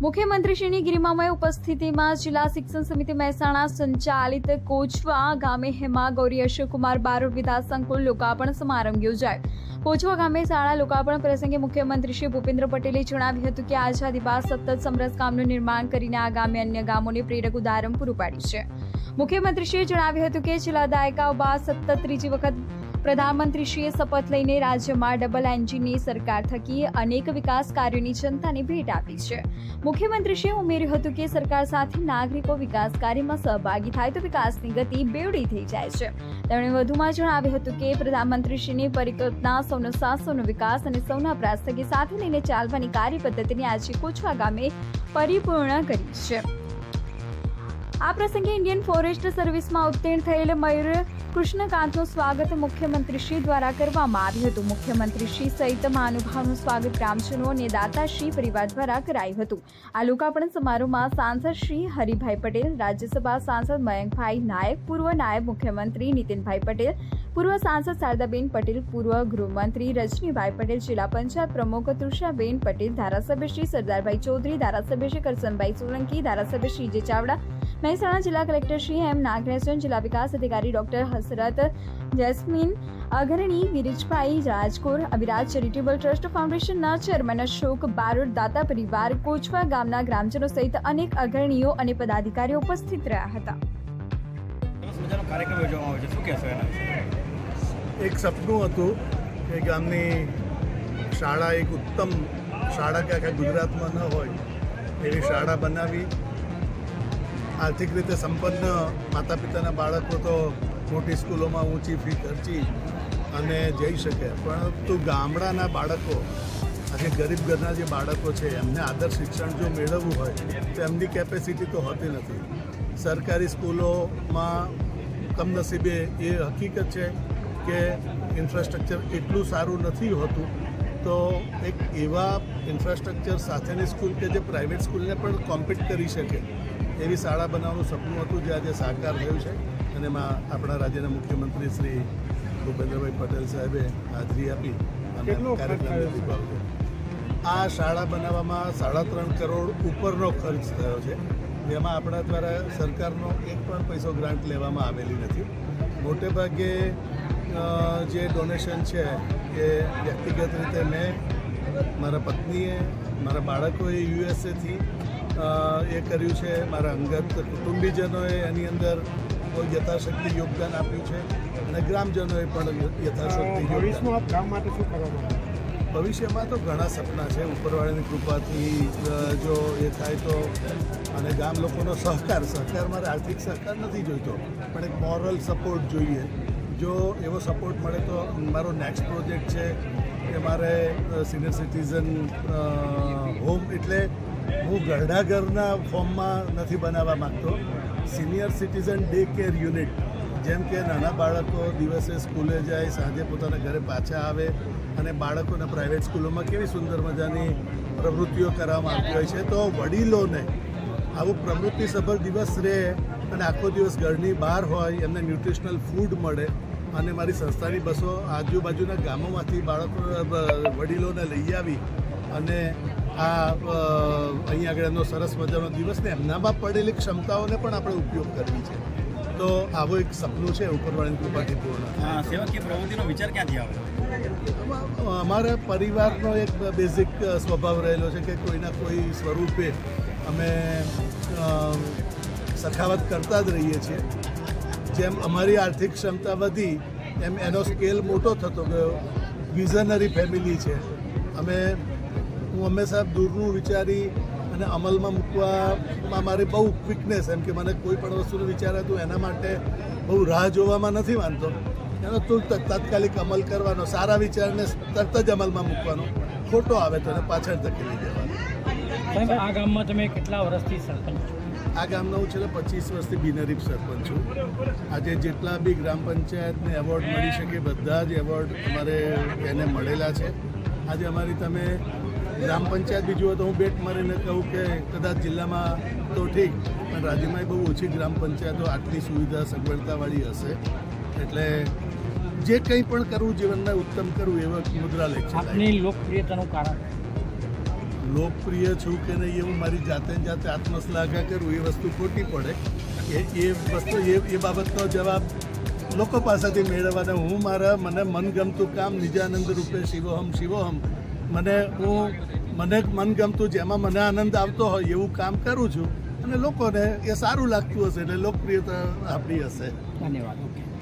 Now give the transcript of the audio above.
મુખ્યમંત્રીશ્રીની ગરિમામય ઉપસ્થિતિમાં જિલ્લા શિક્ષણ સમિતિ મહેસાણા સંચાલિત કોચવા ગામે હેમા ગૌરી અશોકકુમાર બારોટ વિદ્યા સંકુલ લોકાર્પણ સમારંભ યોજાયો। કોચવા ગામે શાળા લોકાર્પણ પ્રસંગે મુખ્યમંત્રી શ્રી ભૂપેન્દ્ર પટેલે જણાવ્યું હતું કે આઝાદી બાદ સતત સમરસ કામનું નિર્માણ કરીને આ ગામે અન્ય ગામોને પ્રેરક ઉદાહરણ પૂરું પાડ્યું છે। મુખ્યમંત્રીશ્રીએ જણાવ્યું હતું કે છેલ્લા દાયકાઓ બાદ સતત ત્રીજી વખત પ્રધાનમંત્રીશ્રીએ શપથ લઈને રાજ્યમાં ડબલ એન્જિનની સરકાર થકી અનેક વિકાસ કાર્યોની જનતાને ભેટ આપી છે। મુખ્યમંત્રીશ્રીએ ઉમેર્યું હતું કે સરકાર સાથે નાગરિકો વિકાસ કાર્યમાં સહભાગી થાય તો વિકાસની ગતિ બેવડી થઈ જાય છે। તેમણે વધુમાં જણાવ્યું હતું કે પ્રધાનમંત્રીશ્રીની પરિકલ્પના સૌનો સાથ સૌનો વિકાસ અને સૌના પ્રયાસ થકી સાથે લઈને ચાલવાની કાર્યપદ્ધતિને આજે કોચવા ગામે પરિપૂર્ણ કરી છે। આ પ્રસંગે ઇન્ડિયન ફોરેસ્ટ સર્વિસમાં ઉત્તીર્ણ થયેલ મયુર કૃષ્ણકાંતનું સ્વાગત મુખ્યમંત્રીશ્રી દ્વારા કરવામાં આવ્યું હતું। મુખ્યમંત્રીશ્રી સહિત મહાનુભાવનું સ્વાગત ગ્રામજનો અને દાતાશ્રી પરિવાર દ્વારા કરાયું હતું। આ લોકાર્પણ સમારોહમાં સાંસદ શ્રી હરિભાઈ પટેલ, રાજ્યસભા સાંસદ મયંકભાઈ નાયક, પૂર્વ નાયબ મુખ્યમંત્રી નીતિનભાઈ પટેલ, પૂર્વ સાંસદ શારદાબેન પટેલ, પૂર્વ ગૃહમંત્રી રજનીભાઈ પટેલ, જિલ્લા પંચાયત પ્રમુખ તૃષાબેન પટેલ, ધારાસભ્ય શ્રી સરદારભાઈ ચૌધરી, ધારાસભ્ય શ્રી કરસનભાઈ સોલંકી, ધારાસભ્ય શ્રી જે ચાવડા, મહેસાણા જિલ્લા કલેક્ટર શ્રી એમ નાગરેશન, જિલ્લા વિકાસ અધિકારી ડોક્ટર હસરત જસ્મીન, અગ્રણી વિરીજભાઈ રાજકોર, અવિરાજ ચેરિટેબલ ટ્રસ્ટ ફાઉન્ડેશનના ચેરમેન અશોક બારોટ, દાતા પરિવાર, કોચવા ગામના ગ્રામજનો સહિત અનેક અગ્રણીઓ અને પદાધિકારીઓ ઉપસ્થિત રહ્યા હતા। એક સપનું હતું કે ગામની શાળા એક ઉત્તમ શાળા કે આખા ગુજરાતમાં ન હોય એવી શાળા બનાવી। આર્થિક રીતે સંપન્ન માતા પિતાના બાળકો તો મોટી સ્કૂલોમાં ઊંચી ફી ખર્ચી અને જઈ શકે, પરંતુ ગામડાના બાળકો, આજે ગરીબ ઘરના જે બાળકો છે એમને આદર્શ શિક્ષણ જો મેળવવું હોય તો એમની કેપેસિટી તો હોતી નથી। સરકારી સ્કૂલોમાં કમનસીબે એ હકીકત છે કે ઇન્ફ્રાસ્ટ્રક્ચર એટલું સારું નથી હોતું, તો એક એવા ઇન્ફ્રાસ્ટ્રક્ચર સાથેની સ્કૂલ કે જે પ્રાઇવેટ સ્કૂલને પણ કોમ્પિટ કરી શકે એવી શાળા બનાવવાનું સપનું હતું, જે આજે સાકાર થયું છે। અને એમાં આપણા રાજ્યના મુખ્યમંત્રી શ્રી ભૂપેન્દ્રભાઈ પટેલ સાહેબે હાજરી આપી અને કાર્યક્રમ નિભાવ્યો। આ શાળા બનાવવામાં 3.5 કરોડ ઉપરનો ખર્ચ થયો છે, જેમાં આપણા દ્વારા સરકારનો એક પણ પૈસો ગ્રાન્ટ લેવામાં આવેલી નથી। મોટે ભાગે જે ડોનેશન છે એ વ્યક્તિગત રીતે મેં, મારા પત્નીએ, મારા બાળકોએ યુએસએથી એ કર્યું છે, મારા અંગત કુટુંબીજનોએ એની અંદર કોઈ યથાશક્તિ યોગદાન આપ્યું છે અને ગ્રામજનોએ પણ યથાશક્તિ યોગદાન। ગામ માટે શું કરવા? ભવિષ્યમાં તો ઘણા સપના છે, ઉપરવાળાની કૃપાથી જો એ થાય તો, અને ગામ લોકોનો સહકાર મારે આર્થિક સહકાર નથી જોઈતો, પણ એક મોરલ સપોર્ટ જોઈએ। જો એવો સપોર્ટ મળે તો મારો નેક્સ્ટ પ્રોજેક્ટ છે કે મારે સિનિયર સિટીઝન હોમ, એટલે હું ઘરડા ફોર્મમાં નથી બનાવવા માગતો, senior citizen day care unit, જેમ કે નાના બાળકો દિવસે સ્કૂલે જાય, સાંજે પોતાના ઘરે પાછા આવે અને બાળકોને પ્રાઇવેટ સ્કૂલોમાં કેવી સુંદર મજાની પ્રવૃત્તિઓ કરવામાં આવતી હોય છે, તો વડીલોને આવું પ્રવૃત્તિસભર દિવસ રહે અને આખો દિવસ ઘરની બહાર હોય, એમને ન્યુટ્રિશનલ ફૂડ મળે। અને મારી સંસ્થાની બસો આજુબાજુના ગામોમાંથી વડીલોને લઈ આવી અને આ અહીં આગળ એમનો સરસ મજાનો દિવસ ને એમનામાં પડેલી ક્ષમતાઓને પણ આપણે ઉપયોગ કરવી છે। તો આવો એક સપનું છે ઉપરવાળાની કૃપાથી પૂર્ણ। સેવાકીય પ્રવૃત્તિનો વિચાર ક્યાંથી આવે? અમારા પરિવારનો એક બેઝિક સ્વભાવ રહેલો છે કે કોઈના કોઈ સ્વરૂપે અમે સખાવત કરતા જ રહીએ છીએ। જેમ અમારી આર્થિક ક્ષમતા વધી એમ એનો સ્કેલ મોટો થતો ગયો। વિઝનરી ફેમિલી છે અમે। હું હંમેશા દૂરનું વિચારી અને અમલમાં મૂકવામાં મારી બહુ ક્વિકનેસ, એમ કે મને કોઈ પણ વસ્તુનું વિચાર હતું એના માટે બહુ રાહ જોવામાં નથી માનતો, એનો તુરંત તાત્કાલિક અમલ કરવાનો, સારા વિચારને તરત જ અમલમાં મૂકવાનો, ખોટો આવે તો એને પાછળ ધકેલી દેવાનો। આ ગામમાં તમે કેટલા વર્ષથી સરપંચ છો? આ ગામનો હું છેલ્લા 25 વર્ષથી બિનહરીફ સરપંચ છું। આજે જેટલા બી ગ્રામ પંચાયતને એવોર્ડ મળી શકે બધા જ એવોર્ડ અમારે એને મળેલા છે। આજે અમારી તમે ગ્રામ પંચાયત બી જુઓ તો હું બેટ મારીને કહું કે કદાચ જિલ્લામાં તો ઠીક, પણ રાજ્યમાં બહુ ઓછી ગ્રામ પંચાયતો આટલી સુવિધા સગવડતાવાળી હશે। એટલે જે કંઈ પણ કરવું જીવનમાં ઉત્તમ કરવું એવા મુદ્રા લેખ છે। આપની લોકપ્રિયતાનું કારણ? લોકપ્રિય છું કે નહીં એવું મારી જાતે ને જાતે આત્મશ્લાઘા કરું એ વસ્તુ ખોટી પડે. એ વસ્તુ એ બાબતનો જવાબ લોકો પાસેથી મેળવવાનો. હું મને મનગમતું કામ નિજાનંદ રૂપે શિવોહમ શિવોહમ મને મનગમતું જેમાં મને આનંદ આવતો હોય એવું કામ કરું છું અને લોકોને એ સારું લાગતું હશે એટલે લોકપ્રિયતા આપણી હશે. ધન્યવાદ.